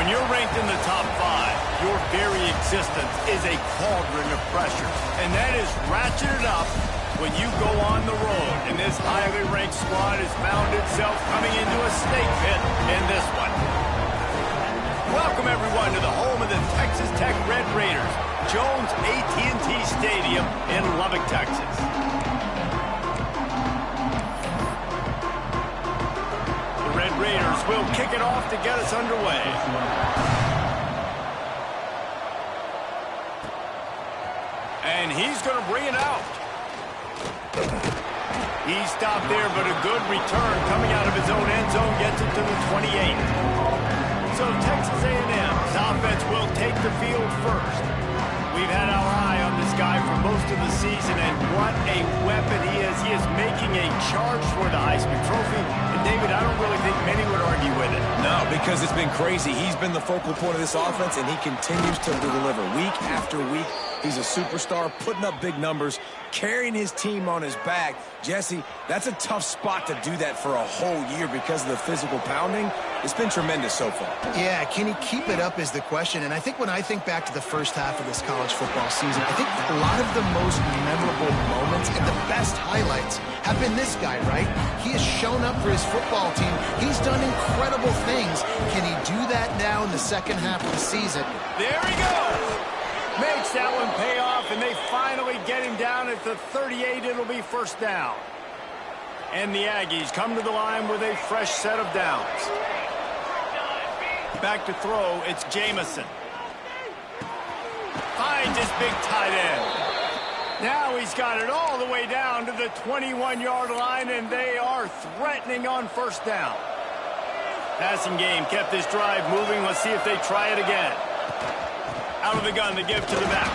When you're ranked in the top 5, your very existence is a cauldron of pressure. And that is ratcheted up when you go on the road. And this highly ranked squad has found itself coming into a snake pit in this one. Welcome, everyone, to the home of the Texas Tech Red Raiders, Jones AT&T Stadium in Lubbock, Texas. The Red Raiders will kick it off to get us underway. And he's going to bring it out. He stopped there, but a good return coming out of his own end zone gets it to the 28. So Texas A&M's offense will take the field first. We've had our eye on this guy for most of the season, and what a weapon he is. He is making a charge for the Heisman Trophy. And, David, I don't really think many would argue with it. No, because it's been crazy. He's been the focal point of this offense, and he continues to deliver week after week. He's a superstar, putting up big numbers, carrying his team on his back. Jesse, that's a tough spot to do that for a whole year because of the physical pounding. It's been tremendous so far. Yeah, can he keep it up is the question. And I think when I think back to the first half of this college football season, I think a lot of the most memorable moments and the best highlights have been this guy, right? He has shown up for his football team. He's done incredible things. Can he do that now in the second half of the season? There he goes. Makes that one pay off, and they finally get him down at the 38. It'll be first down. And the Aggies come to the line with a fresh set of downs. Back to throw, it's Jamison. Finds his big tight end. Now he's got it all the way down to the 21-yard line, and they are threatening on first down. Passing game kept this drive moving. Let's see if they try it again. Out of the gun, they give to the back.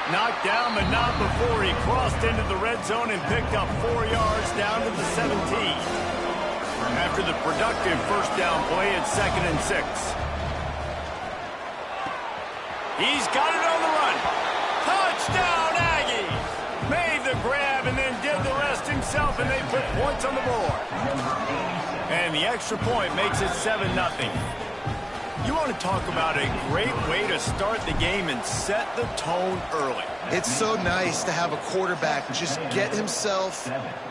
Knocked down, but not before he crossed into the red zone and picked up 4 yards down to the 17. After the productive first down play, it's 2nd and 6. He's got it on the run. Touchdown, Aggies! Made the grab and then did the rest himself, and they put points on the board. And the extra point makes it 7-0. You want to talk about a great way to start the game and set the tone early. It's so nice to have a quarterback just get himself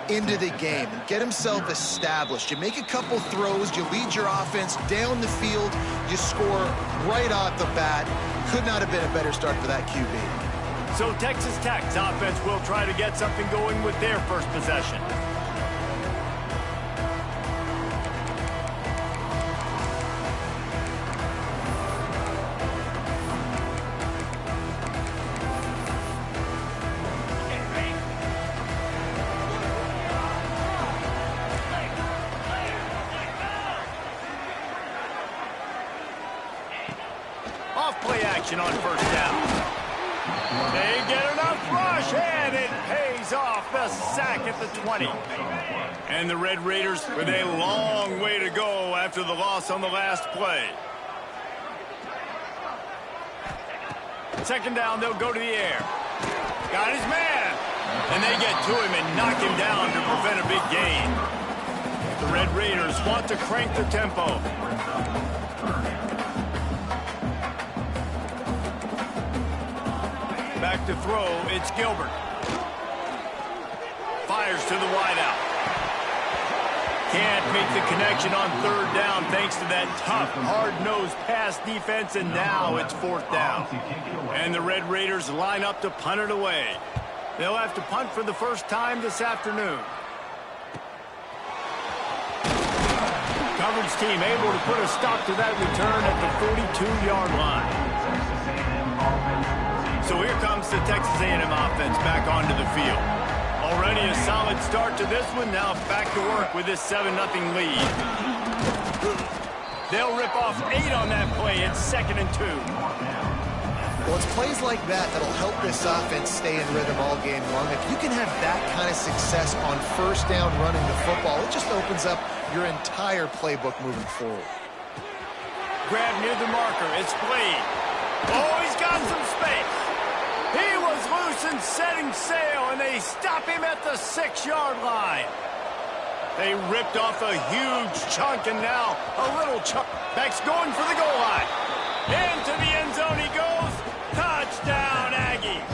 into the game and get himself established. You make a couple throws, you lead your offense down the field, you score right off the bat. Could not have been a better start for that QB. So Texas Tech's offense will try to get something going with their first possession. Play action on first down. They get enough rush, and it pays off. The sack at the 20. And the Red Raiders with a long way to go after the loss on the last play. Second down, they'll go to the air. Got his man. And they get to him and knock him down to prevent a big gain. The Red Raiders want to crank the tempo. Back to throw, it's Gilbert. Fires to the wideout. Can't make the connection on third down thanks to that tough, hard-nosed pass defense, and now it's fourth down. And the Red Raiders line up to punt it away. They'll have to punt for the first time this afternoon. Coverage team able to put a stop to that return at the 42-yard line. So here comes the Texas A&M offense back onto the field. Already a solid start to this one. Now back to work with this 7-0 lead. They'll rip off 8 on that play. It's 2nd and 2. Well, it's plays like that that'll help this offense stay in rhythm all game long. If you can have that kind of success on first down running the football, it just opens up your entire playbook moving forward. Grab near the marker. It's Blade. Oh, he's got some space. He was loose and setting sail, and they stop him at the 6-yard line. They ripped off a huge chunk, and now a little chunk. Beck's going for the goal line. Into the end zone he goes. Touchdown, Aggies.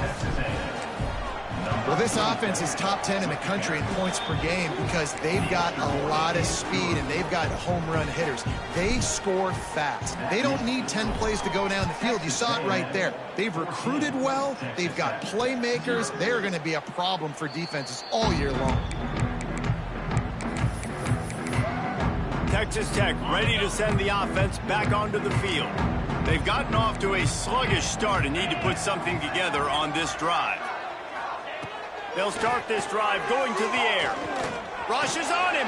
Well, this offense is top 10 in the country in points per game because they've got a lot of speed and they've got home run hitters. They score fast. They don't need 10 plays to go down the field. You saw it right there. They've recruited well. They've got playmakers. They're going to be a problem for defenses all year long. Texas Tech ready to send the offense back onto the field. They've gotten off to a sluggish start and need to put something together on this drive. They'll start this drive going to the air. Rush is on him.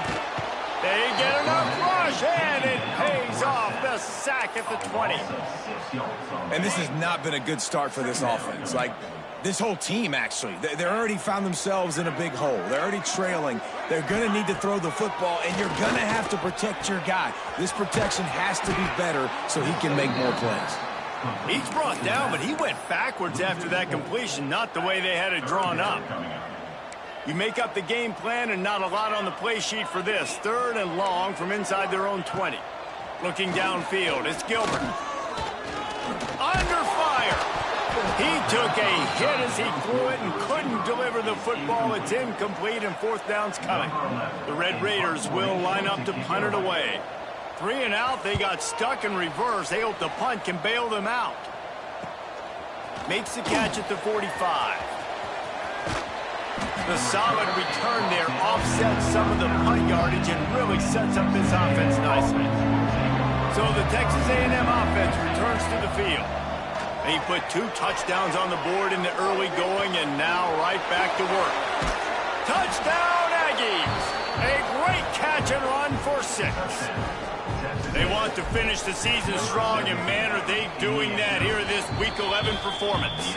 They get enough rush, and it pays off. The sack at the 20. And this has not been a good start for this offense. Like, this whole team, actually. They're already found themselves in a big hole. They're already trailing. They're going to need to throw the football, and you're going to have to protect your guy. This protection has to be better so he can make more plays. He's brought down, but he went backwards after that completion, not the way they had it drawn up. You make up the game plan and not a lot on the play sheet for this. 3rd and long from inside their own 20. Looking downfield, it's Gilbert. Under fire. He took a hit as he threw it and couldn't deliver the football. It's incomplete and 4th down's coming. The Red Raiders will line up to punt it away. 3 and out, they got stuck in reverse. They hope the punt can bail them out. Makes the catch at the 45. The solid return there offsets some of the punt yardage and really sets up this offense nicely. So the Texas A&M offense returns to the field. He put 2 touchdowns on the board in the early going and now right back to work. Touchdown, Aggies! A great catch and run for 6. They want to finish the season strong, and man, are they doing that here in this Week 11 performance.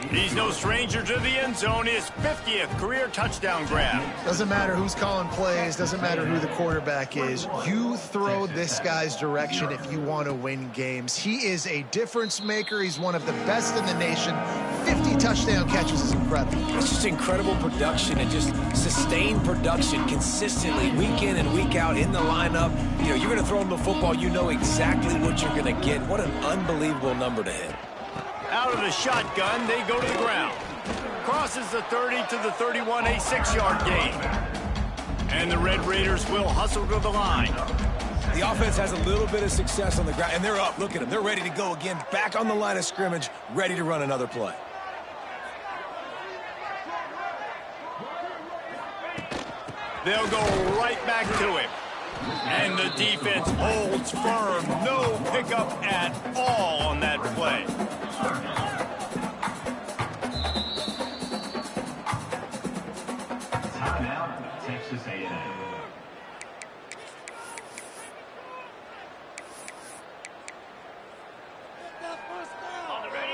He's no stranger to the end zone. His 50th career touchdown grab. Doesn't matter who's calling plays. Doesn't matter who the quarterback is. You throw this guy's direction if you want to win games. He is a difference maker. He's one of the best in the nation. 50 touchdown catches is incredible. It's just incredible production and just sustained production consistently week in and week out in the lineup. You know, you're going to throw him the football. You know exactly what you're going to get. What an unbelievable number to hit. Out of the shotgun, they go to the ground. Crosses the 30 to the 31, a 6-yard gain. And the Red Raiders will hustle to the line. The offense has a little bit of success on the ground, and they're up. Look at them. They're ready to go again, back on the line of scrimmage, ready to run another play. They'll go right back to him. And the defense holds firm. No pickup at all on that play. Timeout, Texas A&M.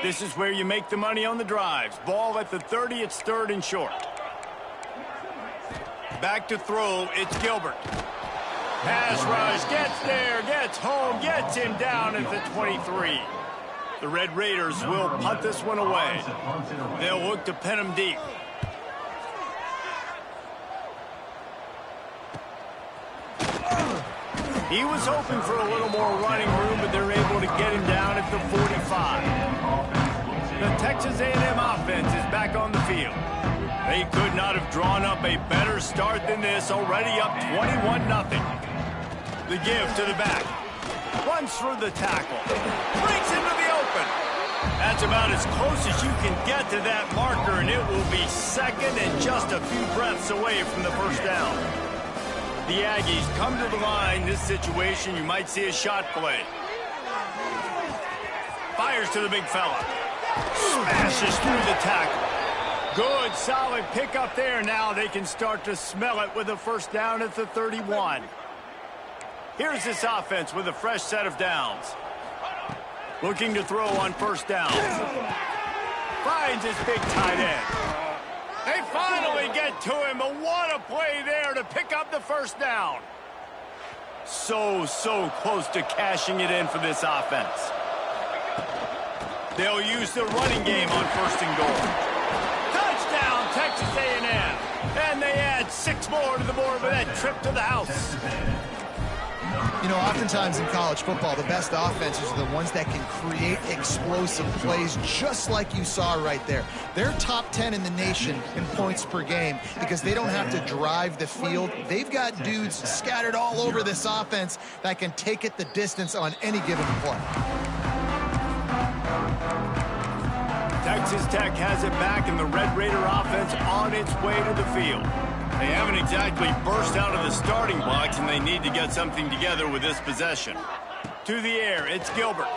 This is where you make the money on the drives. Ball at the 30, it's 3rd and short. Back to throw, it's Gilbert. Pass rush, gets there, gets home, gets him down at the 23. The Red Raiders will punt this one away. They'll look to pin him deep. He was hoping for a little more running room, but they're able to get him down at the 45. The Texas A&M offense is back on the field. They could not have drawn up a better start than this, already up 21-0. The give to the back. Runs through the tackle. Breaks into the open. That's about as close as you can get to that marker, and it will be 2nd and just a few breaths away from the first down. The Aggies come to the line. This situation, you might see a shot play. Fires to the big fella. Smashes through the tackle. Good, solid pickup there. Now they can start to smell it with a first down at the 31. Here's this offense with a fresh set of downs. Looking to throw on first down. Finds his big tight end. They finally get to him, but what a play there to pick up the first down. So close to cashing it in for this offense. They'll use the running game on 1st and goal. Touchdown, Texas A&M. And they add 6 more to the board with that trip to the house. You know, oftentimes in college football, the best offenses are the ones that can create explosive plays, just like you saw right there. They're top 10 in the nation in points per game because they don't have to drive the field. They've got dudes scattered all over this offense that can take it the distance on any given play. Texas Tech has it back, and the Red Raider offense on its way to the field. They haven't exactly burst out of the starting blocks, and they need to get something together with this possession. To the air, it's Gilbert.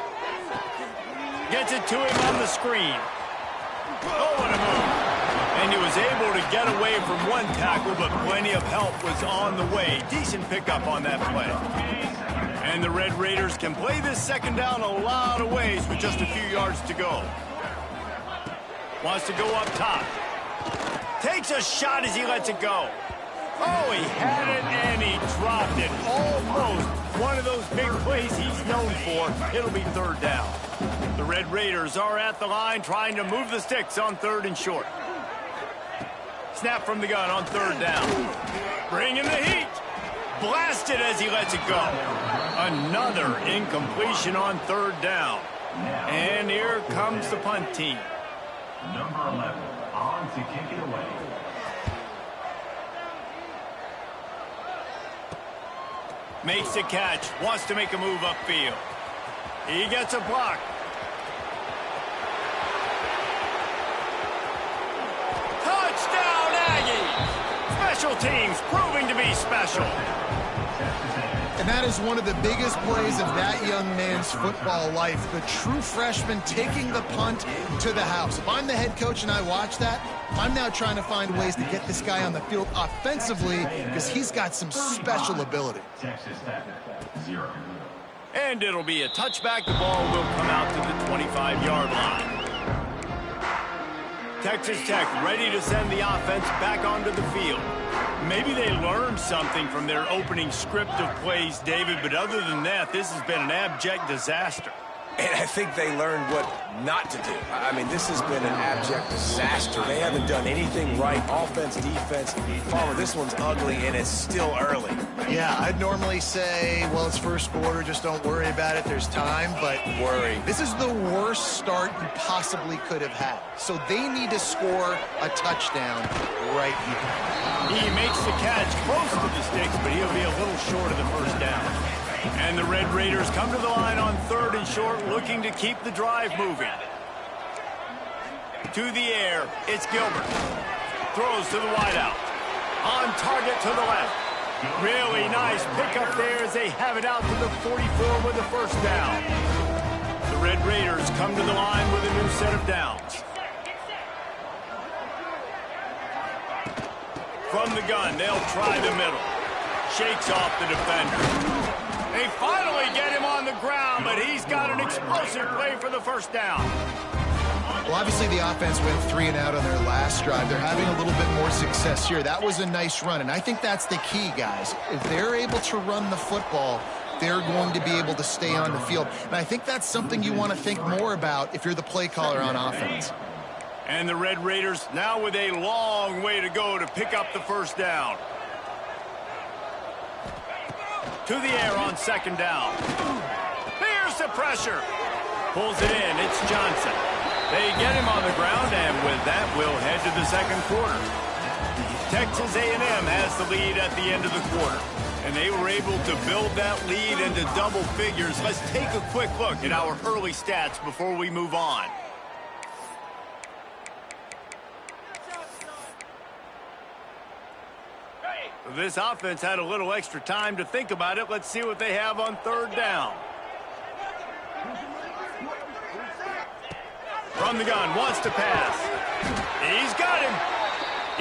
Gets it to him on the screen. Oh, what a move. And he was able to get away from one tackle, but plenty of help was on the way. Decent pickup on that play. And the Red Raiders can play this 2nd down a lot of ways with just a few yards to go. Wants to go up top. Takes a shot as he lets it go. Oh, he had it and he dropped it. Almost one of those big plays he's known for. It'll be 3rd down. The Red Raiders are at the line trying to move the sticks on 3rd and short. Snap from the gun on 3rd down. Bringing the heat. Blasted as he lets it go. Another incompletion on 3rd down. And here comes the punt team. Number 11, on to kick it away. Makes the catch, wants to make a move upfield. He gets a block. Touchdown, Aggies! Special teams proving to be special. And that is one of the biggest plays of that young man's football life. The true freshman taking the punt to the house. If I'm the head coach and I watch that, I'm now trying to find ways to get this guy on the field offensively because he's got some special ability. Texas Tech, 0. And it'll be a touchback. The ball will come out to the 25-yard line. Texas Tech ready to send the offense back onto the field. Maybe they learned something from their opening script of plays, David, but other than that, this has been an abject disaster. And I think they learned what not to do. I mean, this has been an abject disaster. They haven't done anything right. Offense, defense. Palmer, this one's ugly, and it's still early. Yeah, I'd normally say, well, it's 1st quarter, just don't worry about it. There's time, but Worry. This is the worst start you possibly could have had. So they need to score a touchdown right here. He makes the catch close to the sticks, but he'll be a little short of the first down. And the Red Raiders come to the line on 3rd and short, looking to keep the drive moving. To the air, it's Gilbert. Throws to the wideout. On target to the left. Really nice pickup there as they have it out to the 44 with the first down. The Red Raiders come to the line with a new set of downs. From the gun, they'll try the middle. Shakes off the defender. They finally get him on the ground, but he's got an explosive play for the first down. Well, obviously the offense went 3 and out on their last drive. They're having a little bit more success here. That was a nice run, and I think that's the key, guys. If they're able to run the football, they're going to be able to stay on the field. And I think that's something you want to think more about if you're the play caller on offense. And the Red Raiders now with a long way to go to pick up the first down. To the air on second down. Here's the pressure. Pulls it in. It's Johnson. They get him on the ground, and with that, we'll head to the second quarter. Texas A&M has the lead at the end of the quarter, and they were able to build that lead into double figures. Let's take a quick look at our early stats before we move on. This offense had a little extra time to think about it. Let's see what they have on third down. From the gun, wants to pass. He's got him.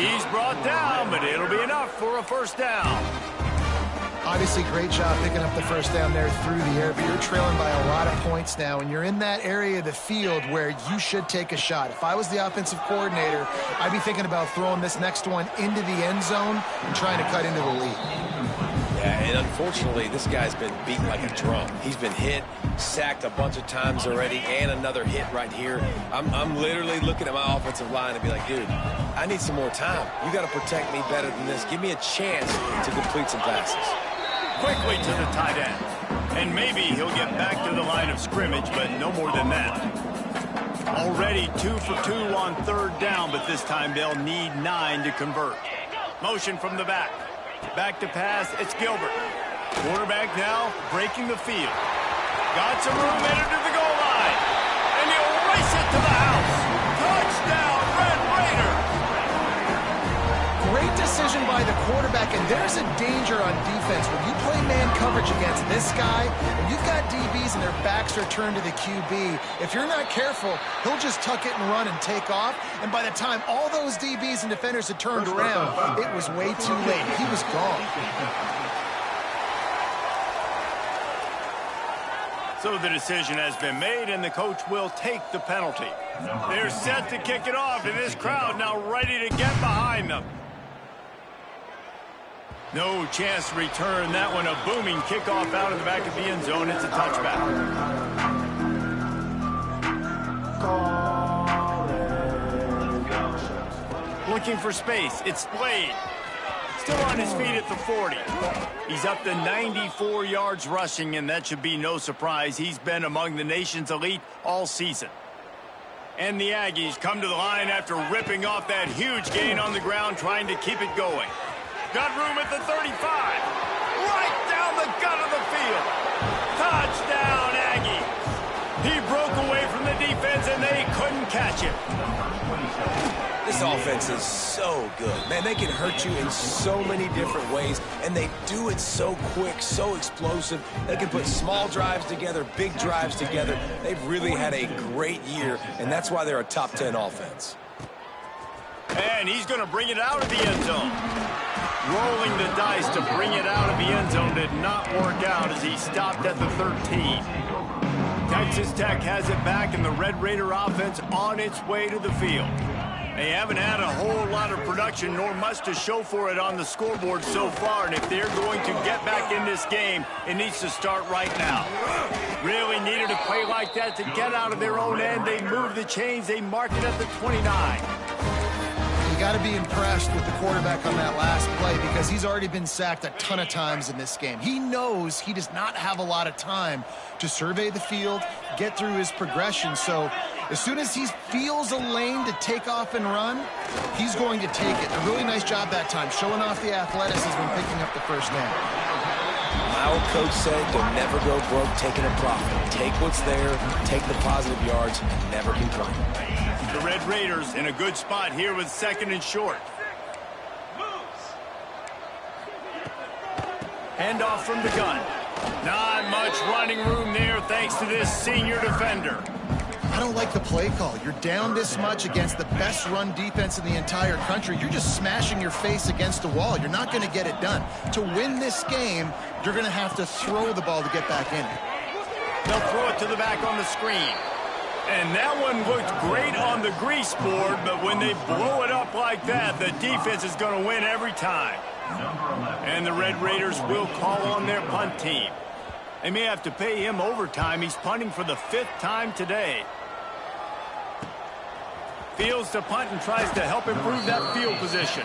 He's brought down, but it'll be enough for a first down. Obviously, great job picking up the first down there through the air, but you're trailing by a lot of points now, and you're in that area of the field where you should take a shot. If I was the offensive coordinator, I'd be thinking about throwing this next one into the end zone and trying to cut into the lead. Yeah, and unfortunately, this guy's been beaten like a drum. He's been hit, sacked a bunch of times already, and another hit right here. I'm literally looking at my offensive line and be like, dude, I need some more time. You got to protect me better than this. Give me a chance to complete some passes. Quickly to the tight end. And maybe he'll get back to the line of scrimmage, but no more than that. Already 2 for 2 on third down, but this time they'll need 9 to convert. Motion from the back. Back to pass, it's Gilbert. Quarterback now breaking the field. Got some room headed to the goal line. And he'll race it to the house. Touchdown, Red Raiders. Great decision by the quarterback, and there's a danger on defense. When you play man coverage against this guy, when you've got DBs and their backs are turned to the QB, if you're not careful, he'll just tuck it and run and take off. And by the time all those DBs and defenders had turned around, it was way too late. He was gone. So the decision has been made, and the coach will take the penalty. They're set to kick it off, and this crowd now ready to get behind them. No chance to return that one. A booming kickoff out of the back of the end zone. It's a touchback. Looking for space. It's Slade. Still on his feet at the 40. He's up to 94 yards rushing, and that should be no surprise. He's been among the nation's elite all season. And the Aggies come to the line after ripping off that huge gain on the ground, trying to keep it going. Got room at the 35. Right down the gut of the field. Touchdown, Aggie. He broke away from the defense, and they couldn't catch him. This offense is so good. Man, they can hurt you in so many different ways, and they do it so quick, so explosive. They can put small drives together, big drives together. They've really had a great year, and that's why they're a top 10 offense. And he's going to bring it out of the end zone. Rolling the dice to bring it out of the end zone did not work out as he stopped at the 13. Texas Tech has it back, and the Red Raider offense on its way to the field. They haven't had a whole lot of production, nor much to show for it on the scoreboard so far, and if they're going to get back in this game, it needs to start right now. Really needed a play like that to get out of their own end. They move the chains. They mark it at the 29. You got to be impressed with the quarterback on that last play because he's already been sacked a ton of times in this game. He knows he does not have a lot of time to survey the field, get through his progression. So as soon as he feels a lane to take off and run, he's going to take it. A really nice job that time, showing off the athleticism and picking up the first down. My old coach said, don't never go broke taking a profit. Take what's there, take the positive yards, never complain. The Red Raiders in a good spot here with second and short. Handoff from the gun. Not much running room there thanks to this senior defender. I don't like the play call. You're down this much against the best run defense in the entire country. You're just smashing your face against the wall. You're not going to get it done. To win this game, you're going to have to throw the ball to get back in it. They'll throw it to the back on the screen. And that one looked great on the grease board, but when they blow it up like that, the defense is going to win every time. And the Red Raiders will call on their punt team. They may have to pay him overtime. He's punting for the 5th time today. Fields to punt and tries to help improve that field position.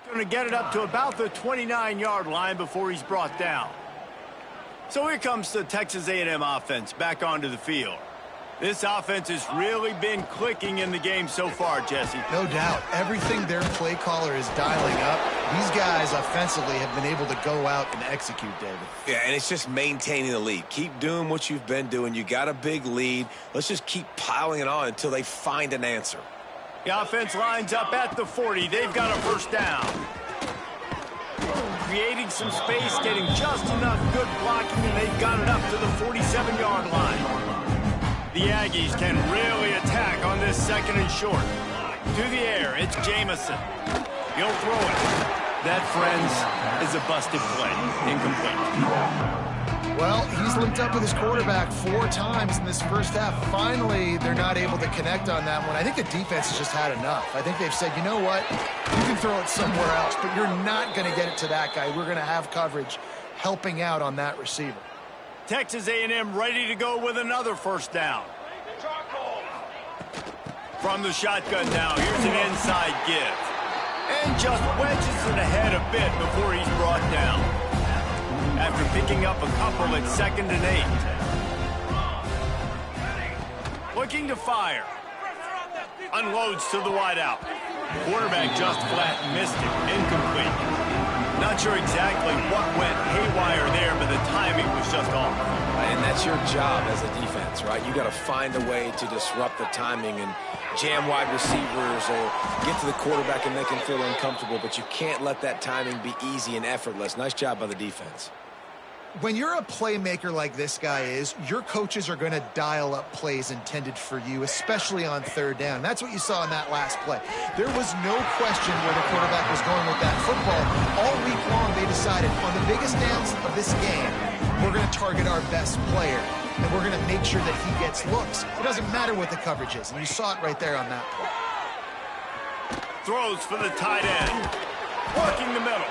Going to get it up to about the 29-yard line before he's brought down. So here comes the Texas A&M offense back onto the field. This offense has really been clicking in the game so far, Jesse. No doubt. Everything their play caller is dialing up, these guys offensively have been able to go out and execute, David. Yeah, and it's just maintaining the lead. Keep doing what you've been doing. You got a big lead. Let's just keep piling it on until they find an answer. The offense lines up at the 40. They've got a first down. Creating some space, getting just enough good blocking, and they've got it up to the 47-yard line. The Aggies can really attack on this 2nd and short. To the air, it's Jamison. He'll throw it. That, friends, is a busted play. Incomplete. Well, he's linked up with his quarterback 4 times in this first half. Finally, they're not able to connect on that one. I think the defense has just had enough. I think they've said, you know what, you can throw it somewhere else, but you're not going to get it to that guy. We're going to have coverage helping out on that receiver. Texas A&M ready to go with another first down. From the shotgun now, here's an inside give. And just wedges it ahead a bit before he's brought down. After picking up a couple at 2nd and 8. Looking to fire. Unloads to the wideout. Quarterback just flat missed it. Incomplete. Not sure exactly what went haywire there, but the timing was just off. And that's your job as a defense, right? You got to find a way to disrupt the timing and jam wide receivers or get to the quarterback and make him feel uncomfortable, but you can't let that timing be easy and effortless. Nice job by the defense. When you're a playmaker like this guy is, your coaches are going to dial up plays intended for you, especially on 3rd down. That's what you saw in that last play. There was no question where the quarterback was going with that football. All week long, they decided on the biggest downs of this game, we're going to target our best player, and we're going to make sure that he gets looks. It doesn't matter what the coverage is, and you saw it right there on that play. Throws for the tight end. Working the middle.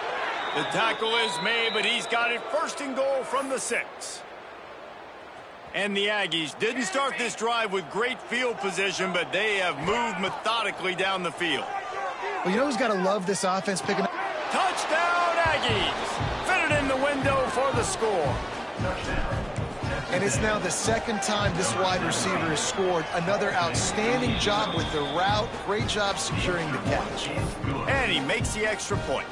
The tackle is made, but he's got it 1st and goal from the 6. And the Aggies didn't start this drive with great field position, but they have moved methodically down the field. Well, you know who's got to love this offense picking up? Touchdown, Aggies! Fitted in the window for the score. And it's now the 2nd time this wide receiver has scored. Another outstanding job with the route. Great job securing the catch. And he makes the extra point.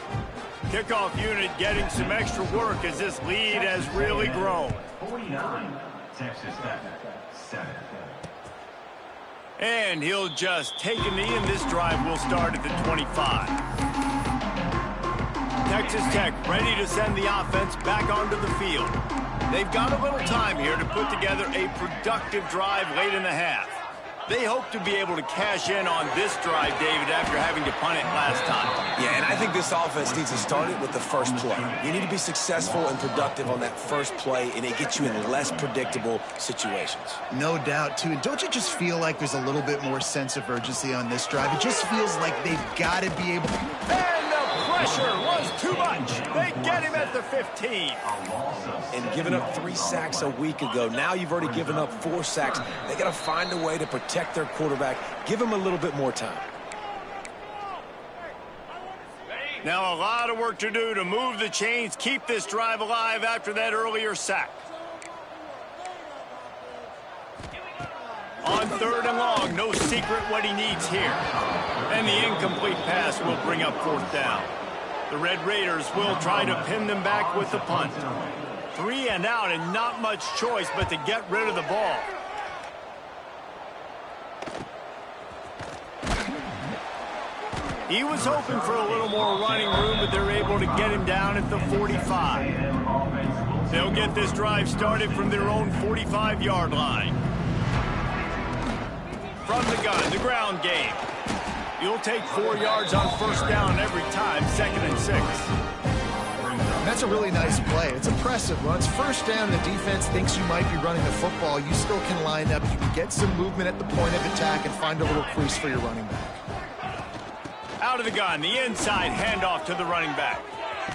Kickoff unit getting some extra work as this lead has really grown. 49, Texas Tech, 7. And he'll just take a knee, and this drive will start at the 25. Texas Tech ready to send the offense back onto the field. They've got a little time here to put together a productive drive late in the half. They hope to be able to cash in on this drive, David, after having to punt it last time. Yeah, and I think this offense needs to start it with the first play. You need to be successful and productive on that first play, and it gets you in less predictable situations. No doubt, too. And don't you just feel like there's a little bit more sense of urgency on this drive? It just feels like they've got to be able to... And the pressure was too much. They get him at the 15. And giving up 3 sacks a week ago. Now you've already given up 4 sacks. They got to find a way to protect their quarterback. Give him a little bit more time. Now a lot of work to do to move the chains, keep this drive alive after that earlier sack. On 3rd and long, no secret what he needs here. And the incomplete pass will bring up 4th down. The Red Raiders will try to pin them back with the punt. 3 and out, and not much choice but to get rid of the ball. He was hoping for a little more running room, but they're able to get him down at the 45. They'll get this drive started from their own 45-yard line. From the gun, the ground game. You'll take 4 yards on first down every time, 2nd and 6. That's a really nice play. It's impressive. When it's first down, the defense thinks you might be running the football. You still can line up. You can get some movement at the point of attack and find a little crease for your running back. Out of the gun, the inside handoff to the running back.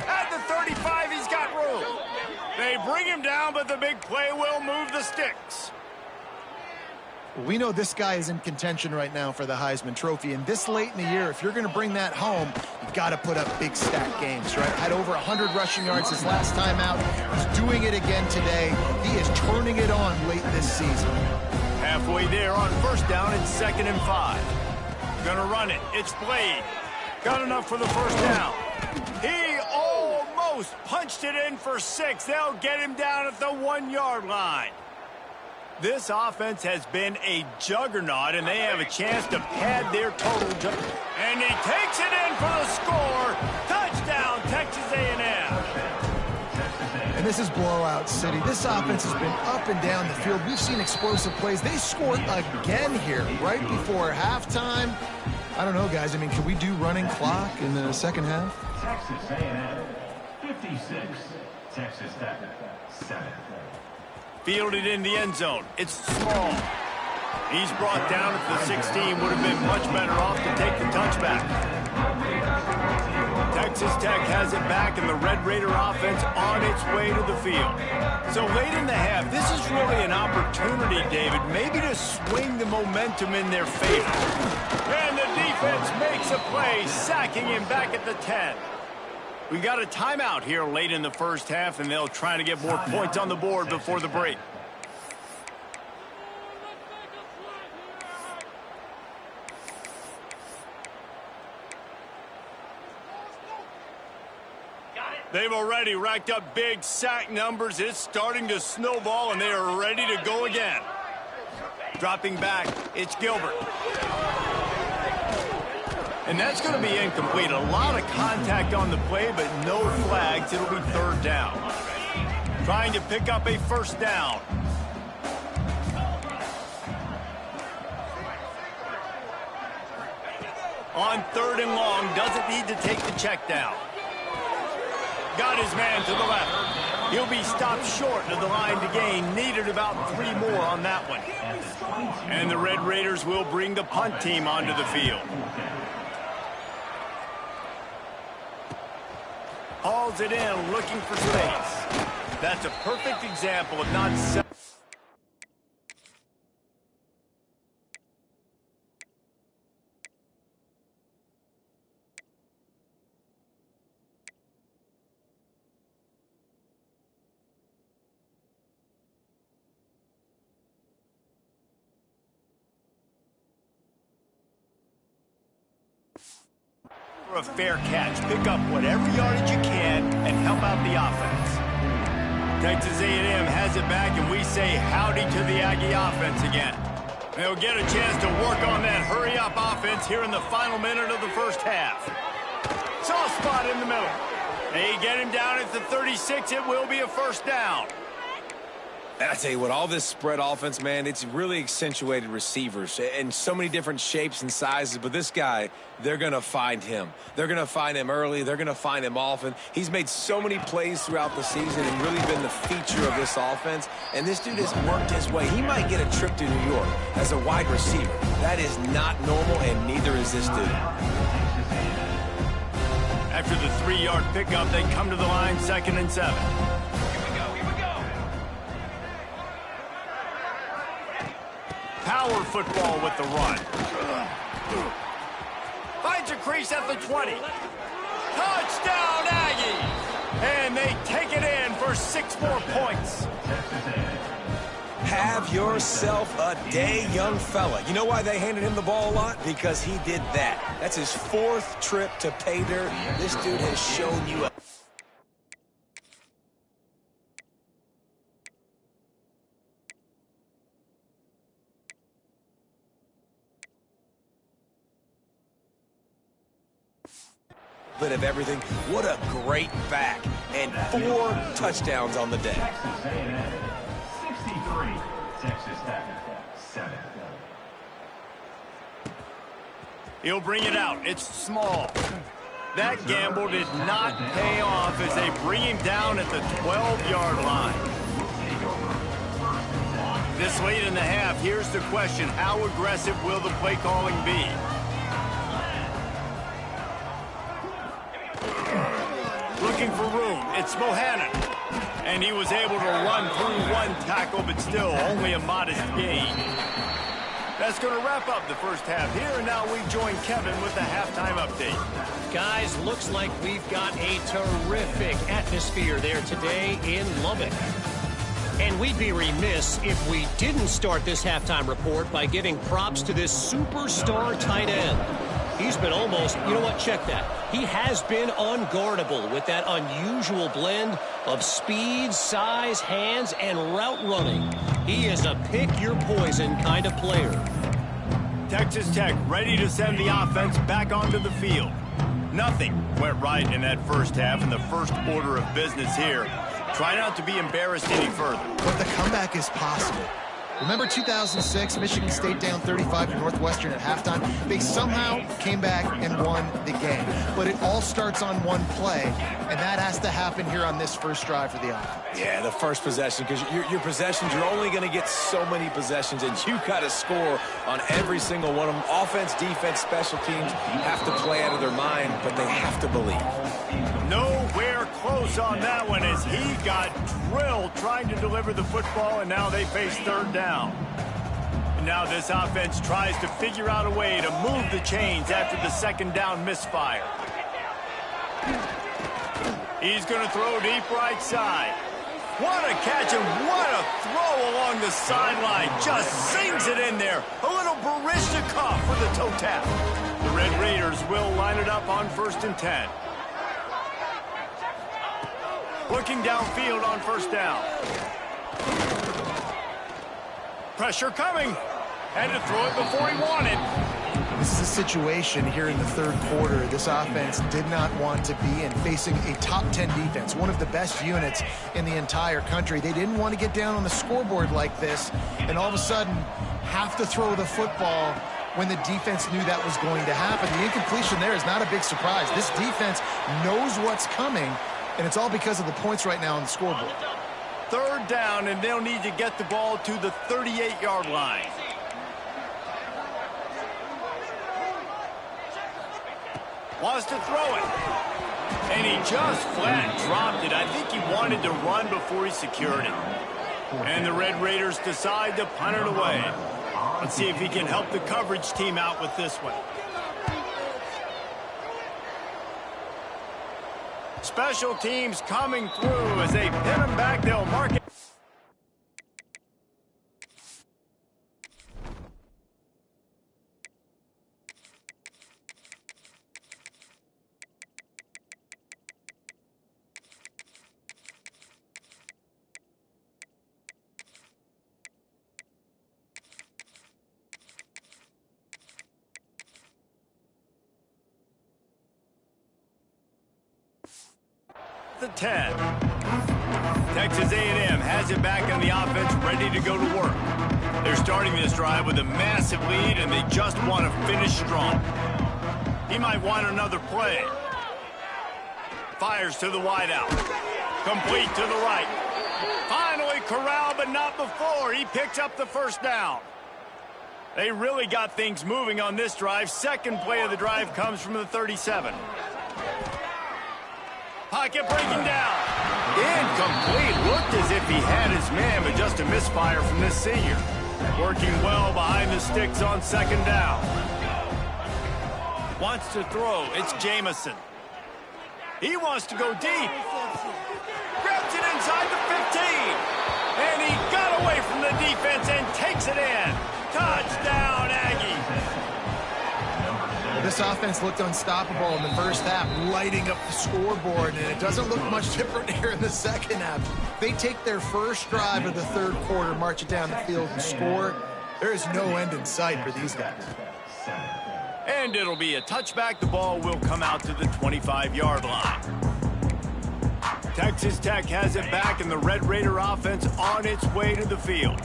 At the 35, he's got room. They bring him down, but the big play will move the sticks. We know this guy is in contention right now for the Heisman Trophy, and this late in the year, if you're going to bring that home, you've got to put up big stat games, right? Had over 100 rushing yards his last time out. He's doing it again today. He is turning it on late this season. Halfway there on first down, it's 2nd and 5. Gonna run it. It's Blade. Got enough for the first down. He almost punched it in for 6. They'll get him down at the 1-yard line. This offense has been a juggernaut, and they have a chance to pad their total. And he takes it in for the score. Touchdown, Texas A&M. And this is blowout city. This offense has been up and down the field. We've seen explosive plays. They scored again here right before halftime. I don't know, guys. I mean, can we do running clock in the second half? Texas A&M 56, Texas Tech 7. Fielded in the end zone. It's small. He's brought down at the 16. Would have been much better off to take the touchback. Texas Tech has it back, and the Red Raider offense on its way to the field. So late in the half, this is really an opportunity, David, maybe to swing the momentum in their favor. And the defense makes a play, sacking him back at the 10. We got a timeout here late in the first half, and they'll try to get more points on the board before the break. They've already racked up big sack numbers. It's starting to snowball, and they are ready to go again. Dropping back, it's Gilbert. And that's going to be incomplete. A lot of contact on the play, but no flags. It'll be 3rd down. Trying to pick up a first down. On 3rd and long, doesn't need to take the check down. Got his man to the left. He'll be stopped short of the line to gain. Needed about 3 more on that one. And the Red Raiders will bring the punt team onto the field. Hauls it in, looking for space. That's a perfect example of not... for a fair catch. Pick up whatever yardage you can and help out the offense. Texas A&M has it back, and we say howdy to the Aggie offense again. They'll get a chance to work on that hurry-up offense here in the final minute of the first half. Soft spot in the middle. They get him down at the 36. It will be a first down. And I tell you what, all this spread offense, man, it's really accentuated receivers in so many different shapes and sizes. But this guy, they're going to find him. They're going to find him early. They're going to find him often. He's made so many plays throughout the season and really been the feature of this offense. And this dude has worked his way. He might get a trip to New York as a wide receiver. That is not normal, and neither is this dude. After the 3-yard pickup, they come to the line, 2nd and 7. Power football with the run. Finds a crease at the 20. Touchdown, Aggie! And they take it in for 6 more points. Have yourself a day, young fella. You know why they handed him the ball a lot? Because he did that. That's his 4th trip to pay dirt. This dude has shown you a... bit of everything. What a great back. And 4 touchdowns on the day. Texas A&M 63, Texas Tech 7. He'll bring it out. It's small. That gamble did not pay off as they bring him down at the 12-yard line. This late in the half, here's the question. How aggressive will the play calling be? Looking for room. It's Bohannon. And he was able to run through 1 tackle, but still only a modest gain. That's going to wrap up the first half here, and now we join Kevin with the halftime update. Guys, looks like we've got a terrific atmosphere there today in Lubbock. And we'd be remiss if we didn't start this halftime report by giving props to this superstar tight end. He's been almost, you know what, check that. He has been unguardable with that unusual blend of speed, size, hands, and route running. He is a pick-your-poison kind of player. Texas Tech ready to send the offense back onto the field. Nothing went right in that first half, and the first order of business here. Try not to be embarrassed any further. But the comeback is possible. Remember 2006, Michigan State down 35 to Northwestern at halftime? They somehow came back and won the game. But it all starts on one play, and that has to happen here on this first drive for the offense. Yeah, the first possession, because your possessions, you're only going to get so many possessions, and you got to score on every single one of them. Offense, defense, special teams have to play out of their mind, but they have to believe. Nowhere close on that one as he got drilled trying to deliver the football, and now they face third down. And now this offense tries to figure out a way to move the chains after the second down misfire. He's going to throw deep right side. What a catch and what a throw along the sideline. Just sings it in there. A little Barishnikov for the toe tap. The Red Raiders will line it up on 1st and 10. Looking downfield on first down. Pressure coming. Had to throw it before he wanted. This is a situation here in the third quarter this offense did not want to be in, facing a top 10 defense, one of the best units in the entire country. They didn't want to get down on the scoreboard like this and all of a sudden have to throw the football when the defense knew that was going to happen. The incompletion there is not a big surprise. This defense knows what's coming, and it's all because of the points right now on the scoreboard. Third down, and they'll need to get the ball to the 38-yard line. Wants to throw it. And he just flat dropped it. I think he wanted to run before he secured it. And the Red Raiders decide to punt it away. Let's see if he can help the coverage team out with this one. Special teams coming through as they pin him back. They'll mark it. The 10. Texas A&M has it back on the offense, ready to go to work. They're starting this drive with a massive lead, and they just want to finish strong. He might want another play. Fires to the wideout. Complete to the right. Finally corralled, but not before. He picks up the first down. They really got things moving on this drive. Second play of the drive comes from the 37. Pocket breaking down. Incomplete. Looked as if he had his man, but just a misfire from this senior. Working well behind the sticks on second down. Wants to throw. It's Jamison. He wants to go deep. Grabs it inside the 15. And he got away from the defense and takes it in. Touchdown, Aggies. This offense looked unstoppable in the first half, lighting up the scoreboard, and it doesn't look much different here in the second half. They take their first drive of the third quarter, march it down the field, and score. There is no end in sight for these guys. And And it'll be a touchback. The ball will come out to the 25-yard line. Texas Tech has it back, and the Red Raider offense on its way to the field.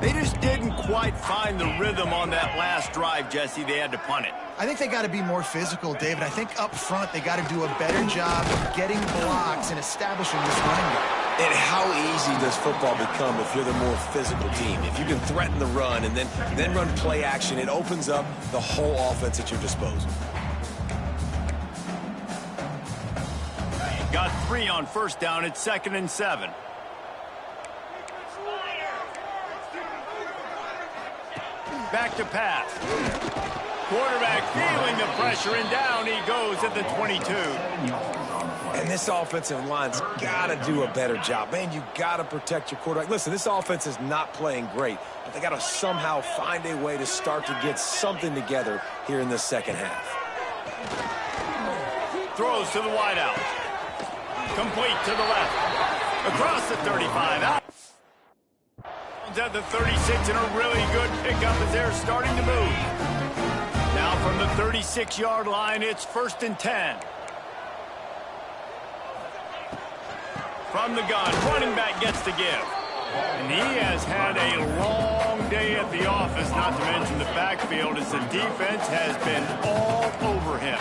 They just didn't quite find the rhythm on that last drive, Jesse. They had to punt it. I think they got to be more physical, David. I think up front they got to do a better job of getting blocks and establishing this running game. And how easy does football become if you're the more physical team? If you can threaten the run and then run play action, it opens up the whole offense at your disposal. Got 3 on first down. It's 2nd and 7. Back to pass. Quarterback feeling the pressure, and down he goes at the 22. And this offensive line's got to do a better job. Man, you got to protect your quarterback. Listen, this offense is not playing great, but they got to somehow find a way to start to get something together here in the second half. Throws to the wideout. Complete to the left. Across the 35. Out. At the 36, and a really good pickup as they're starting to move. Now from the 36-yard line, it's 1st and 10. From the gun, running back gets the give. And he has had a long day at the office, not to mention the backfield, as the defense has been all over him.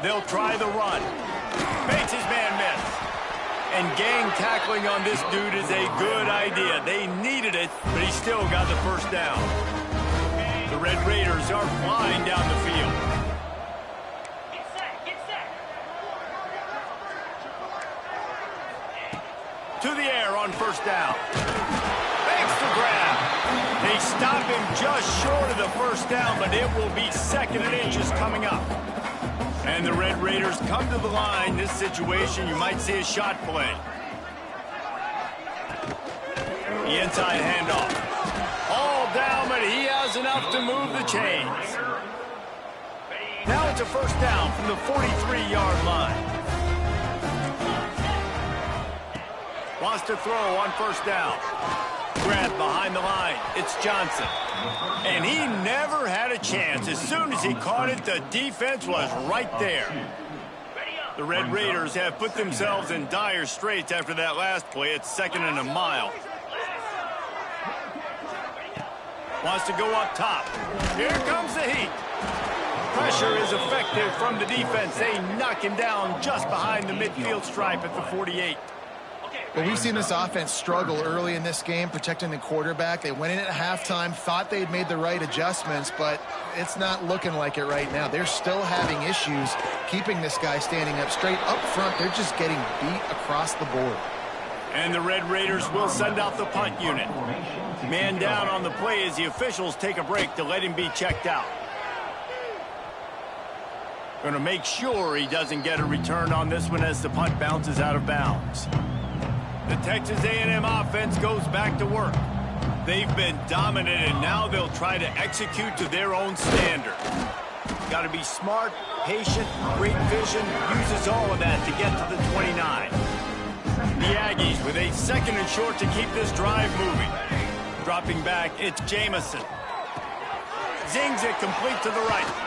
They'll try the run. Makes his man miss. And gang tackling on this dude is a good idea. They needed it, but he still got the first down. The Red Raiders are flying down the field. To the air on first down. Makes the grab. They stop him just short of the first down, but it will be 2nd and inches coming up. And the Red Raiders come to the line. This situation, you might see a shot play. The inside handoff. All down, but he has enough to move the chains. Now it's a first down from the 43-yard line. Wants to throw on first down. Grab behind the line. It's Johnson. And he never had a chance. As soon as he caught it, the defense was right there. The Red Raiders have put themselves in dire straits after that last play. It's 2nd and a mile. Wants to go up top. Here comes the heat. Pressure is effective from the defense. They knock him down just behind the midfield stripe at the 48. Well, we've seen this offense struggle early in this game, protecting the quarterback. They went in at halftime, thought they'd made the right adjustments, but it's not looking like it right now. They're still having issues keeping this guy standing up straight. Up front, they're just getting beat across the board. And the Red Raiders will send out the punt unit. Man down on the play as the officials take a break to let him be checked out. Going to make sure he doesn't get a return on this one as the punt bounces out of bounds. The Texas A&M offense goes back to work. They've been dominant, and now they'll try to execute to their own standard. Got to be smart, patient, great vision, uses all of that to get to the 29. The Aggies with a 2nd and short to keep this drive moving. Dropping back, it's Jamison. Zings it complete to the right.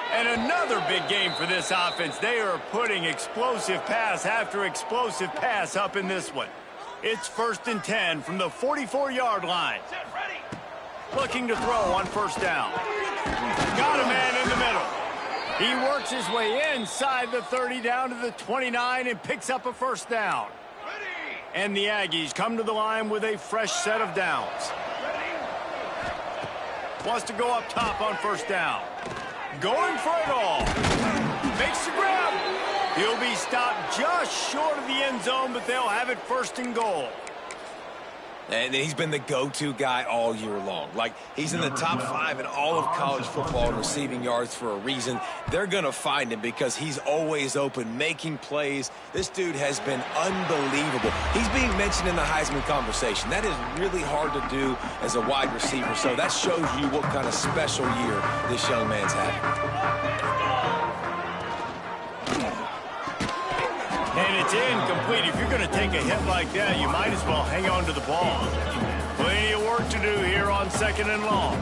And another big game for this offense. They are putting explosive pass after explosive pass up in this one. It's 1st and 10 from the 44-yard line. Looking to throw on first down. Got a man in the middle. He works his way inside the 30 down to the 29 and picks up a first down. And the Aggies come to the line with a fresh set of downs. Wants to go up top on first down. Going for it all. Makes the grab. He'll be stopped just short of the end zone, but they'll have it 1st and goal. And he's been the go-to guy all year long. Like, he's in the top 5 in all of college football in receiving yards for a reason. They're going to find him because he's always open, making plays. This dude has been unbelievable. He's being mentioned in the Heisman conversation. That is really hard to do as a wide receiver, so that shows you what kind of special year this young man's having. And it's incomplete. If you're going to take a hit like that, you might as well hang on to the ball. Plenty of work to do here on 2nd and long.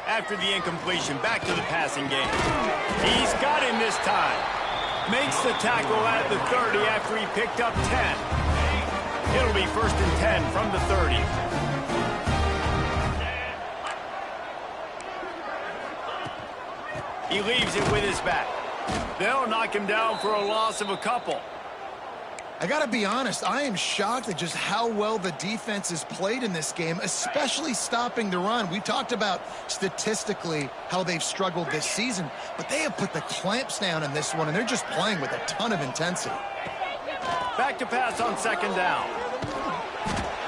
After the incompletion, back to the passing game. He's got him this time. Makes the tackle at the 30 after he picked up 10. It'll be 1st and 10 from the 30. He leaves it with his back. They'll knock him down for a loss of a couple. I got to be honest, I am shocked at just how well the defense has played in this game, especially stopping the run. We talked about statistically how they've struggled this season, but they have put the clamps down in this one, and they're just playing with a ton of intensity. Back to pass on 2nd down.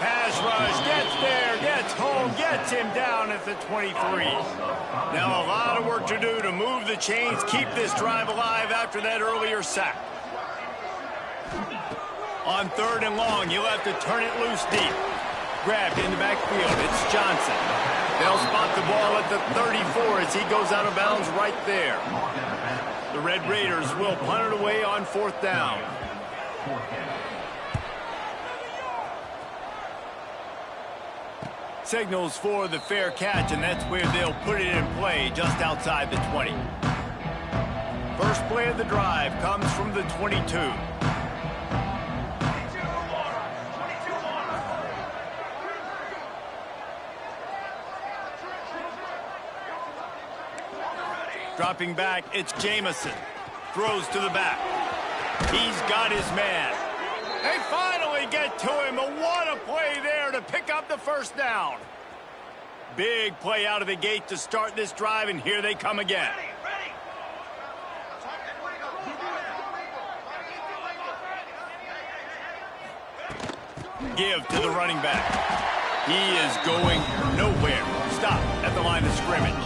Pass rush, gets there, gets home, gets him down at the 23. Now a lot of work to do to move the chains, keep this drive alive after that earlier sack. On 3rd and long, he'll have to turn it loose deep. Grabbed in the backfield, it's Johnson. They'll spot the ball at the 34 as he goes out of bounds right there. The Red Raiders will punt it away on 4th down. Signals for the fair catch, and that's where they'll put it in play, just outside the 20. First play of the drive comes from the 22. Dropping back, it's Jamison. Throws to the back. He's got his man. They finally get to him, but what a play there to pick up the 1st down. Big play out of the gate to start this drive, and here they come again. Give to the running back. He is going nowhere. Stop at the line of scrimmage.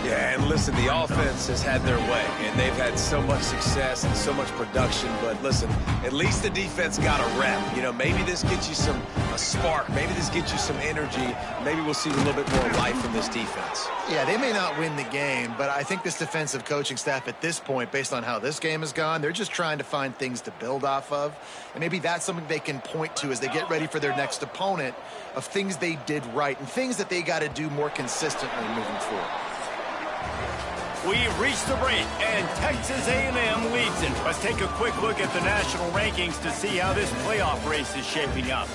Yeah, and listen, the offense has had their way, and they've had so much success and so much production. But listen, at least the defense got a rep. You know, maybe this gets you a spark. Maybe this gets you some energy. Maybe we'll see a little bit more life from this defense. Yeah, they may not win the game, but I think this defensive coaching staff at this point, based on how this game has gone, they're just trying to find things to build off of. And maybe that's something they can point to as they get ready for their next opponent, of things they did right and things that they got to do more consistently moving forward. We've reached the break, and Texas A&M leads it. Let's take a quick look at the national rankings to see how this playoff race is shaping up.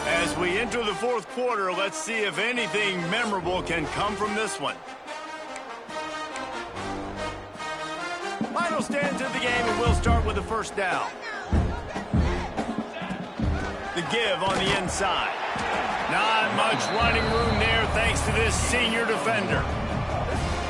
As we enter the 4th quarter, let's see if anything memorable can come from this one. Final stands of the game, and we'll start with the 1st down. The give on the inside. Not much running room there thanks to this senior defender.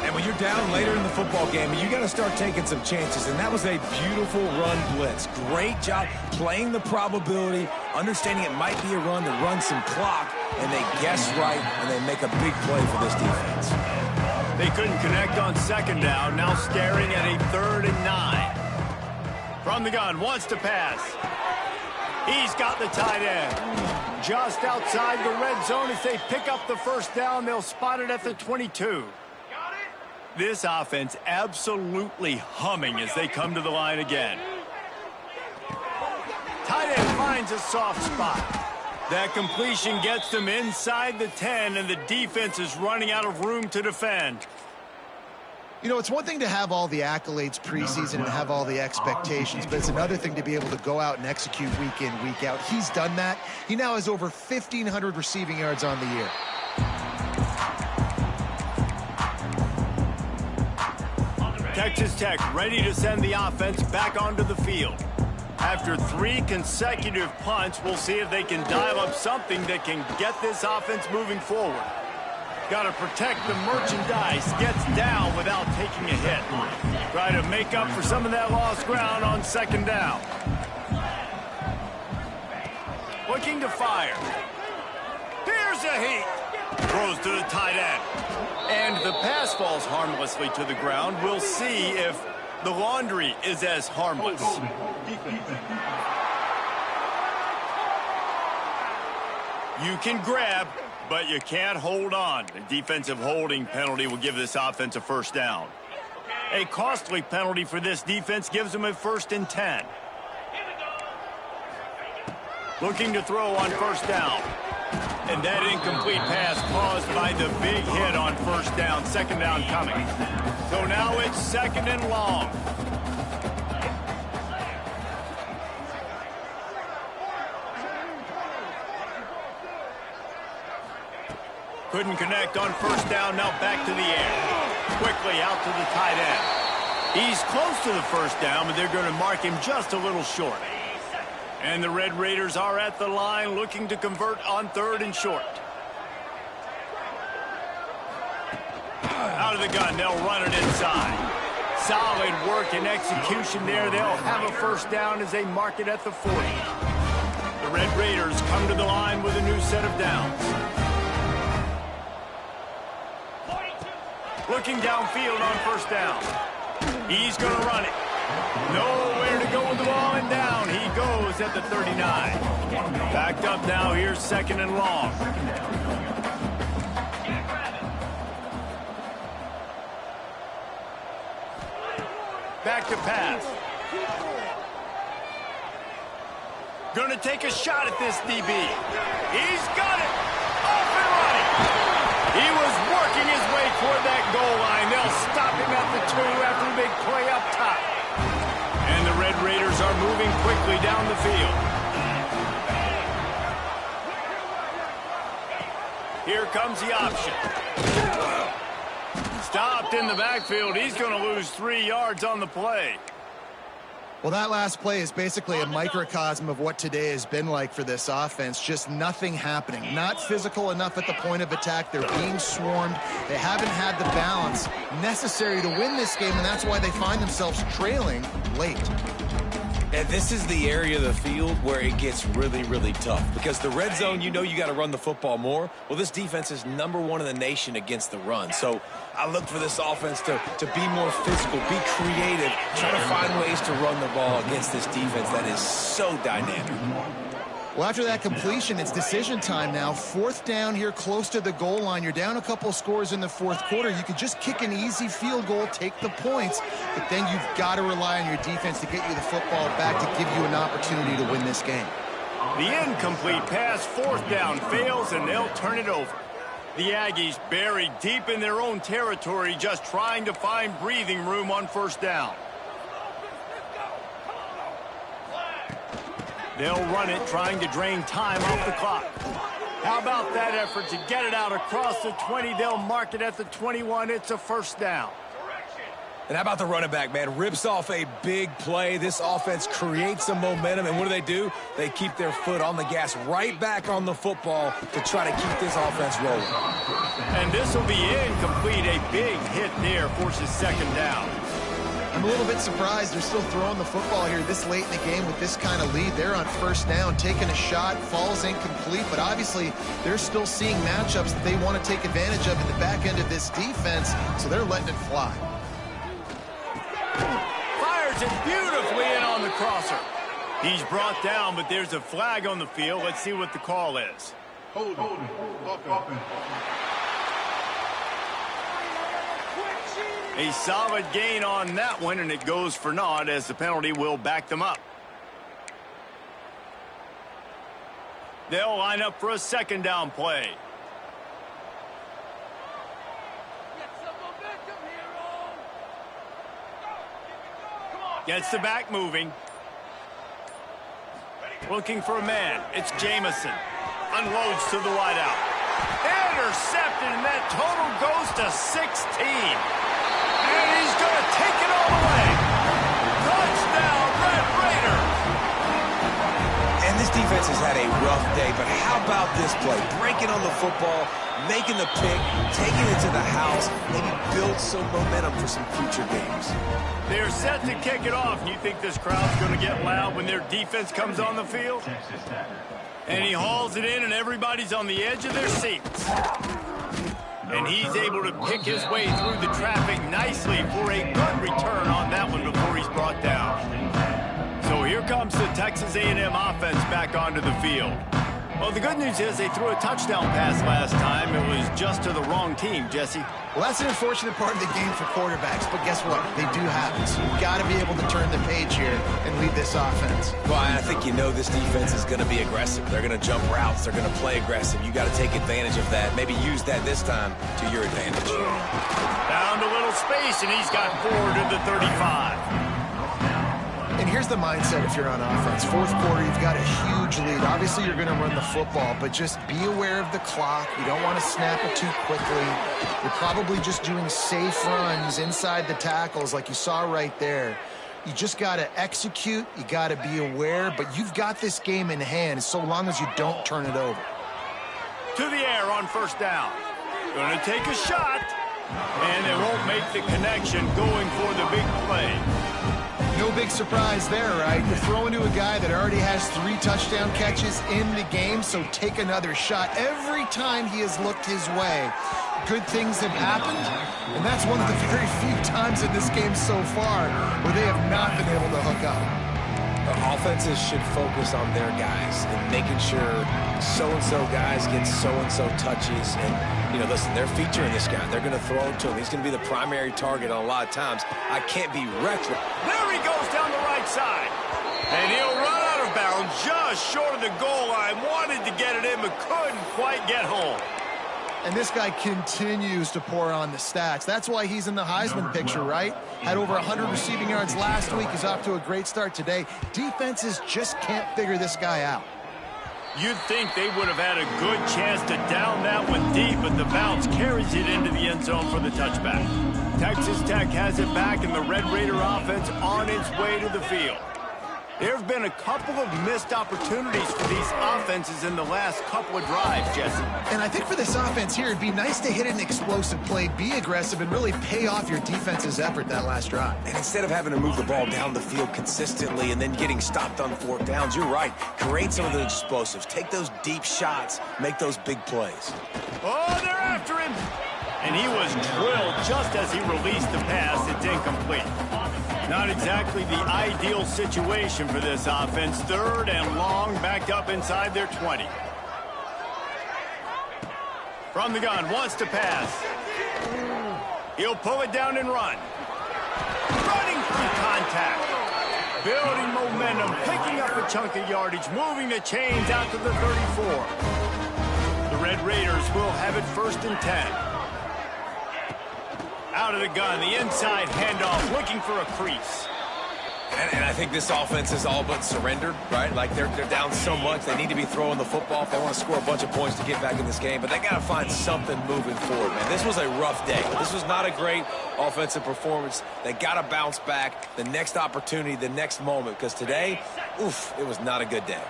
And when you're down later in the football game, you got to start taking some chances, and that was a beautiful run blitz. Great job playing the probability, understanding it might be a run to run some clock, and they guess right, and they make a big play for this defense. They couldn't connect on 2nd down, now staring at a 3rd and 9. From the gun, wants to pass. He's got the tight end. Just outside the red zone as they pick up the 1st down. They'll spot it at the 22. This offense absolutely humming as they come to the line again. Tight end finds a soft spot. That completion gets them inside the 10, and the defense is running out of room to defend. You know, it's one thing to have all the accolades preseason and have all the expectations, but it's another thing to be able to go out and execute week in, week out. He's done that. He now has over 1,500 receiving yards on the year. Texas Tech ready to send the offense back onto the field. After 3 consecutive punts, we'll see if they can dial up something that can get this offense moving forward. Got to protect the merchandise. Gets down without taking a hit. Try to make up for some of that lost ground on 2nd down. Looking to fire. Here's a heat. Throws to the tight end. And the pass falls harmlessly to the ground. We'll see if the laundry is as harmless. You can grab, but you can't hold on. The defensive holding penalty will give this offense a first down. A costly penalty for this defense gives them a 1st and 10. Looking to throw on first down. And that incomplete pass caused by the big hit on first down. 2nd down coming. So now it's 2nd and long. Couldn't connect on first down. Now back to the air. Quickly out to the tight end. He's close to the first down, but they're going to mark him just a little short. And the Red Raiders are at the line looking to convert on 3rd and short. Out of the gun, they'll run it inside. Solid work and execution there. They'll have a first down as they mark it at the 40. The Red Raiders come to the line with a new set of downs. Looking downfield on first down. He's going to run it. Nowhere to go with the ball, and down he goes at the 39. Backed up now. Here's 2nd and long. Back to pass. Going to take a shot at this DB. He's got it. Off and running. He was working his way toward that goal line. They'll stop him at the 2 after the big play up top. And the Red Raiders are moving quickly down the field. Here comes the option. Stopped in the backfield. He's going to lose 3 yards on the play. Well, that last play is basically a microcosm of what today has been like for this offense. Just nothing happening. Not physical enough at the point of attack. They're being swarmed. They haven't had the balance necessary to win this game, and that's why they find themselves trailing late. And this is the area of the field where it gets really, really tough. Because the red zone, you know you got to run the football more. Well, this defense is #1 in the nation against the run. So I look for this offense to be more physical, be creative, try to find ways to run the ball against this defense that is so dynamic. Well, after that completion, it's decision time now. 4th down here close to the goal line. You're down a couple scores in the 4th quarter. You could just kick an easy field goal, take the points, but then you've got to rely on your defense to get you the football back to give you an opportunity to win this game. The incomplete pass, 4th down, fails, and they'll turn it over. The Aggies buried deep in their own territory, just trying to find breathing room on first down. They'll run it, trying to drain time off the clock. How about that effort to get it out across the 20? They'll mark it at the 21. It's a first down. And how about the running back, man? Rips off a big play. This offense creates some momentum, and what do? They keep their foot on the gas, right back on the football to try to keep this offense rolling. And this will be incomplete. A big hit there forces 2nd down. I'm a little bit surprised they're still throwing the football here this late in the game with this kind of lead. They're on first down, taking a shot, falls incomplete, but obviously they're still seeing matchups that they want to take advantage of in the back end of this defense, so they're letting it fly. Fires it beautifully in on the crosser. He's brought down, but there's a flag on the field. Let's see what the call is. Hold it. A solid gain on that one, and it goes for naught as the penalty will back them up. They'll line up for a 2nd down play. Gets the back moving. Looking for a man. It's Jamison. Unloads to the wideout. Intercepted, and that total goes to 16. And he's going to take it all the way. Touchdown, Red Raiders. And this defense has had a rough day, but how about this play? Breaking on the football, making the pick, taking it to the house, maybe build some momentum for some future games. They're set to kick it off. You think this crowd's going to get loud when their defense comes on the field? And he hauls it in, and everybody's on the edge of their seats. And he's able to pick his way through the traffic nicely for a good return on that one before he's brought down. So here comes the Texas A&M offense back onto the field. Well, the good news is they threw a touchdown pass last time. It was just to the wrong team, Jesse. Well, that's an unfortunate part of the game for quarterbacks, but guess what? They do have it. So you've got to be able to turn the page here and lead this offense. Well, I think you know this defense is going to be aggressive. They're going to jump routes. They're going to play aggressive. You got to take advantage of that. Maybe use that this time to your advantage. Down to little space, and he's got 4 to the 35. And here's the mindset if you're on offense. Fourth quarter, you've got a huge lead. Obviously, you're going to run the football, but just be aware of the clock. You don't want to snap it too quickly. You're probably just doing safe runs inside the tackles like you saw right there. You just got to execute. You got to be aware, but you've got this game in hand so long as you don't turn it over. To the air on first down. Going to take a shot, and they won't make the connection going for the big play. No big surprise there, right? You're throwing to a guy that already has 3 touchdown catches in the game, so take another shot. Every time he has looked his way, good things have happened, and that's one of the very few times in this game so far where they have not been able to hook up. The offenses should focus on their guys and making sure so-and-so guys get so-and-so touches. And, you know, listen, they're featuring this guy. They're going to throw it to him. He's going to be the primary target on a lot of times. I can't be reckless. There he goes down the right side. And he'll run out of bounds just short of the goal line. Wanted to get it in, but couldn't quite get home. And this guy continues to pour on the stats. That's why he's in the Heisman picture, right? Had over 100 receiving yards last week. He's off to a great start today. Defenses just can't figure this guy out. You'd think they would have had a good chance to down that one deep, but the bounce carries it into the end zone for the touchback. Texas Tech has it back, and the Red Raider offense on its way to the field. There have been a couple of missed opportunities for these offenses in the last couple of drives, Jesse. And I think for this offense here, it'd be nice to hit an explosive play, be aggressive, and really pay off your defense's effort that last drive. And instead of having to move the ball down the field consistently and then getting stopped on 4th downs, you're right. Create some of those explosives. Take those deep shots. Make those big plays. Oh, they're after him. And he was drilled just as he released the pass. It's incomplete. Not exactly the ideal situation for this offense. 3rd and long, backed up inside their 20. From the gun, wants to pass. He'll pull it down and run. Running through contact. Building momentum, picking up a chunk of yardage, moving the chains out to the 34. The Red Raiders will have it 1st and 10. Out of the gun, the inside handoff, looking for a crease. And I think this offense is all but surrendered, right? Like they're down so much, they need to be throwing the football if they want to score a bunch of points to get back in this game. But they got to find something moving forward, man. This was a rough day. This was not a great offensive performance. They got to bounce back the next opportunity, the next moment, because today, oof, it was not a good day.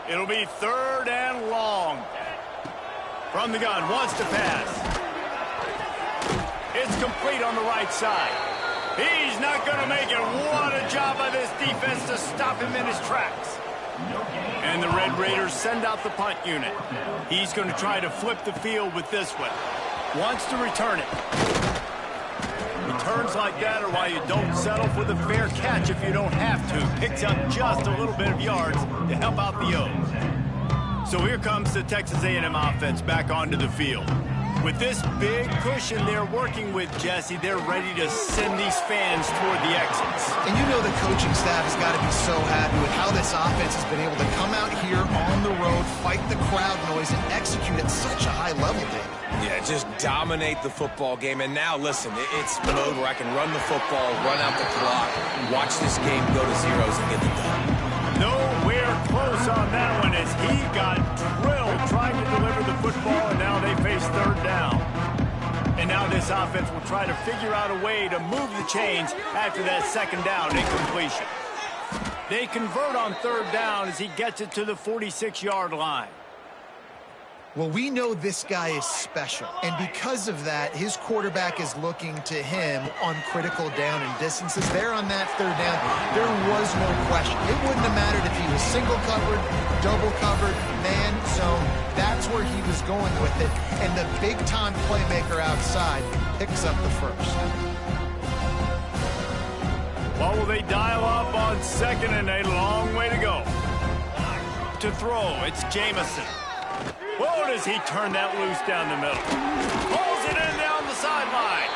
It'll be 3rd and long. From the gun, wants to pass. It's complete on the right side. He's not going to make it. What a job by this defense to stop him in his tracks. And the Red Raiders send out the punt unit. He's going to try to flip the field with this one. Wants to return it. Returns like that are why you don't settle for the fair catch if you don't have to. Picks up just a little bit of yards to help out the O's. So here comes the Texas A&M offense back onto the field. With this big cushion they're working with, Jesse, they're ready to send these fans toward the exits. And you know the coaching staff has got to be so happy with how this offense has been able to come out here on the road, fight the crowd noise, and execute at such a high level, David. Yeah, just dominate the football game. And now, listen, it's mode where I can run the football, run out the clock, watch this game go to zeros and get the done. Nowhere close on that one as he got drilled trying to deliver the football, and now they face 3rd down. And now this offense will try to figure out a way to move the chains after that 2nd down incompletion. They convert on 3rd down as he gets it to the 46-yard line. Well, we know this guy is special, and because of that, his quarterback is looking to him on critical down and distances. There on that 3rd down, there was no question. It wouldn't have mattered if he was single covered, double covered, man zone. That's where he was going with it, and the big-time playmaker outside picks up the 1st. What will they dial up on 2nd and a long way to go? to throw. It's Jamison. Whoa, does he turn that loose down the middle. Pulls it in down the sideline.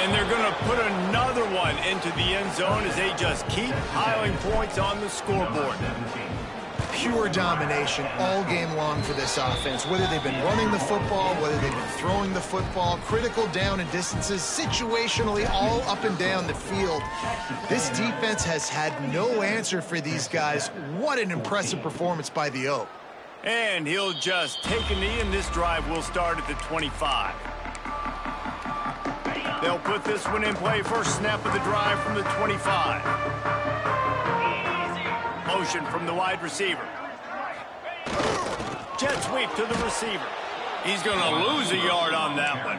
And they're going to put another one into the end zone as they just keep piling points on the scoreboard. Pure domination all game long for this offense. Whether they've been running the football, whether they've been throwing the football, critical down and distances, situationally all up and down the field. This defense has had no answer for these guys. What an impressive performance by the Oak. And he'll just take a knee, and this drive will start at the 25. They'll put this one in play. First snap of the drive from the 25. Motion from the wide receiver. Jet sweep to the receiver. He's going to lose a yard on that one.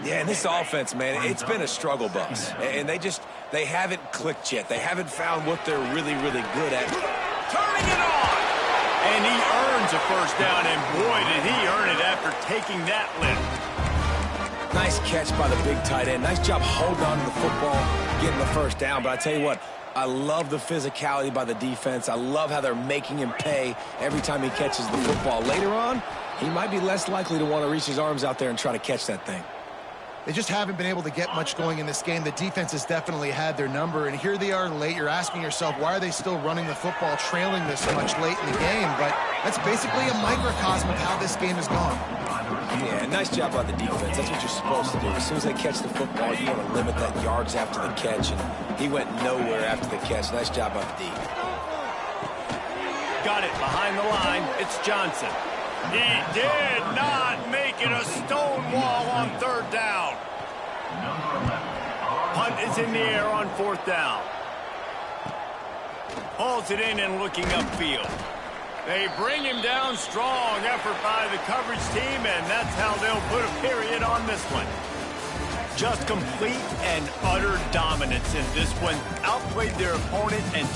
Yeah, and this offense, man, it's been a struggle bus. And they haven't clicked yet. They haven't found what they're really, really good at. Turning it on! And he earns a first down, and boy, did he earn it after taking that lift. Nice catch by the big tight end. Nice job holding on to the football, getting the first down. But I tell you what, I love the physicality by the defense. I love how they're making him pay every time he catches the football. Later on, he might be less likely to want to reach his arms out there and try to catch that thing. They just haven't been able to get much going in this game. The defense has definitely had their number, and here they are late. You're asking yourself, why are they still running the football, trailing this much late in the game? But that's basically a microcosm of how this game has gone. Yeah, nice job by the defense. That's what you're supposed to do. As soon as they catch the football, you want to limit that yards after the catch, and he went nowhere after the catch. Nice job by the D. Got it behind the line. It's Johnson. He did not make it a stone wall on third down. Punt is in the air on fourth down. Hauls it in and looking upfield. They bring him down. Strong effort by the coverage team, and that's how they'll put a period on this one. Just complete and utter dominance in this one. Outplayed their opponent and